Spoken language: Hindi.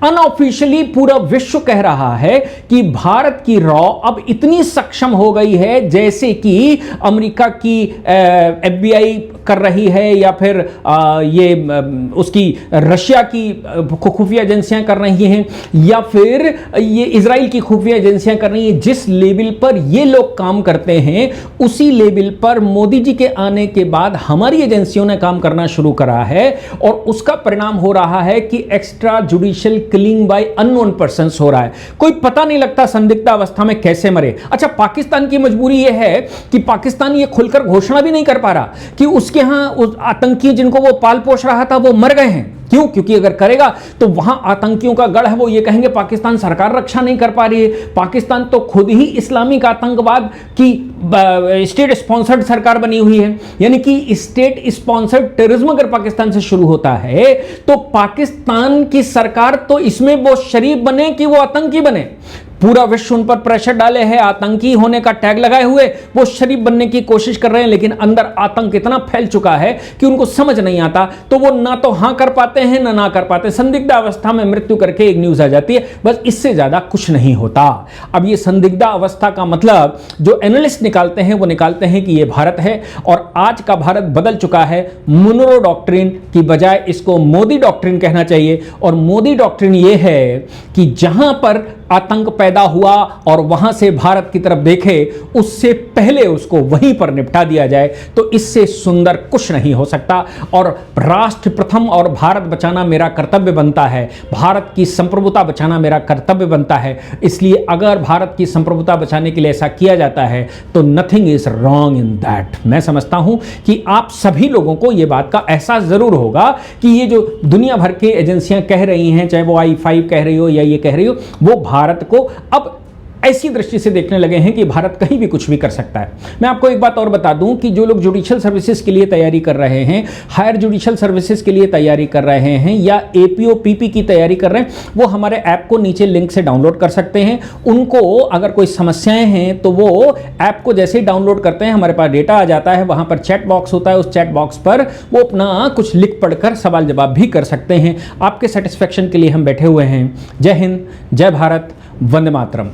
अनऑफिशियली पूरा विश्व कह रहा है कि भारत की रॉ अब इतनी सक्षम हो गई है जैसे कि अमेरिका की FBI कर रही है, या फिर उसकी रशिया की खुफिया एजेंसियां कर रही हैं, या फिर ये इजराइल की खुफिया एजेंसियां कर रही हैं। जिस लेवल पर ये लोग काम करते हैं उसी लेवल पर मोदी जी के आने के बाद हमारी एजेंसियों ने काम करना शुरू करा है, और उसका परिणाम हो रहा है कि extra judicial killing by unknown persons हो रहा है। कोई पता नहीं लगता संदिग्ध अवस्था में कैसे मरे। अच्छा, पाकिस्तान की मजबूरी यह है कि पाकिस्तान ये खुलकर घोषणा भी नहीं कर पा रहा कि उसके यहां उस आतंकी जिनको वो पाल पोष रहा था वो मर गए हैं। क्यों? क्योंकि अगर करेगा तो वहां आतंकियों का गढ़ है, वो ये कहेंगे पाकिस्तान सरकार रक्षा नहीं कर पा रही है। पाकिस्तान तो खुद ही इस्लामिक आतंकवाद की स्टेट स्पॉन्सर्ड सरकार बनी हुई है, यानी कि स्टेट स्पॉन्सर्ड टेररिज्म अगर पाकिस्तान से शुरू होता है तो पाकिस्तान की सरकार तो इसमें वो शरीफ बने कि वो आतंकी बने। पूरा विश्व उन पर प्रेशर डाले है, आतंकी होने का टैग लगाए हुए वो शरीफ बनने की कोशिश कर रहे हैं, लेकिन अंदर आतंक इतना फैल चुका है कि उनको समझ नहीं आता, तो वो ना तो हां कर पाते हैं ना कर पाते। संदिग्ध अवस्था में मृत्यु करके एक न्यूज आ जाती है, बस इससे ज्यादा कुछ नहीं होता। अब ये संदिग्ध अवस्था का मतलब जो एनालिस्ट निकालते हैं वो निकालते हैं कि ये भारत है, और आज का भारत बदल चुका है। मुनरो डॉक्ट्रिन की बजाय इसको मोदी डॉक्ट्रिन कहना चाहिए, और मोदी डॉक्ट्रिन ये है कि जहां पर आतंक पैदा हुआ और वहां से भारत की तरफ देखे, उससे पहले उसको वहीं पर निपटा दिया जाए, तो इससे सुंदर कुछ नहीं हो सकता। और राष्ट्र प्रथम और भारत बचाना मेरा कर्तव्य बनता है, भारत की संप्रभुता बचाना मेरा कर्तव्य बनता है। इसलिए अगर भारत की संप्रभुता बचाने के लिए ऐसा किया जाता है तो nothing is wrong in that. मैं समझता हूं कि आप सभी लोगों को यह बात का एहसास जरूर होगा कि ये जो दुनिया भर की एजेंसियां कह रही हैं, चाहे वो I5 कह रही हो या ये कह रही हो, वो भारत को अब ऐसी दृष्टि से देखने लगे हैं कि भारत कहीं भी कुछ भी कर सकता है। मैं आपको एक बात और बता दूं कि जो लोग जुडिशियल सर्विसेज के लिए तैयारी कर रहे हैं, हायर जुडिशियल सर्विसेज के लिए तैयारी कर रहे हैं, या APO PP की तैयारी कर रहे हैं, वो हमारे ऐप को नीचे लिंक से डाउनलोड कर सकते हैं। उनको अगर कोई समस्याएं हैं तो वो ऐप को जैसे ही डाउनलोड करते हैं हमारे पास डेटा आ जाता है, वहां पर चैट बॉक्स होता है, उस चैट बॉक्स पर वो अपना कुछ लिख पढ़कर सवाल जवाब भी कर सकते हैं। आपके सेटिस्फेक्शन के लिए हम बैठे हुए हैं। जय हिंद, जय भारत, वंदे मातरम।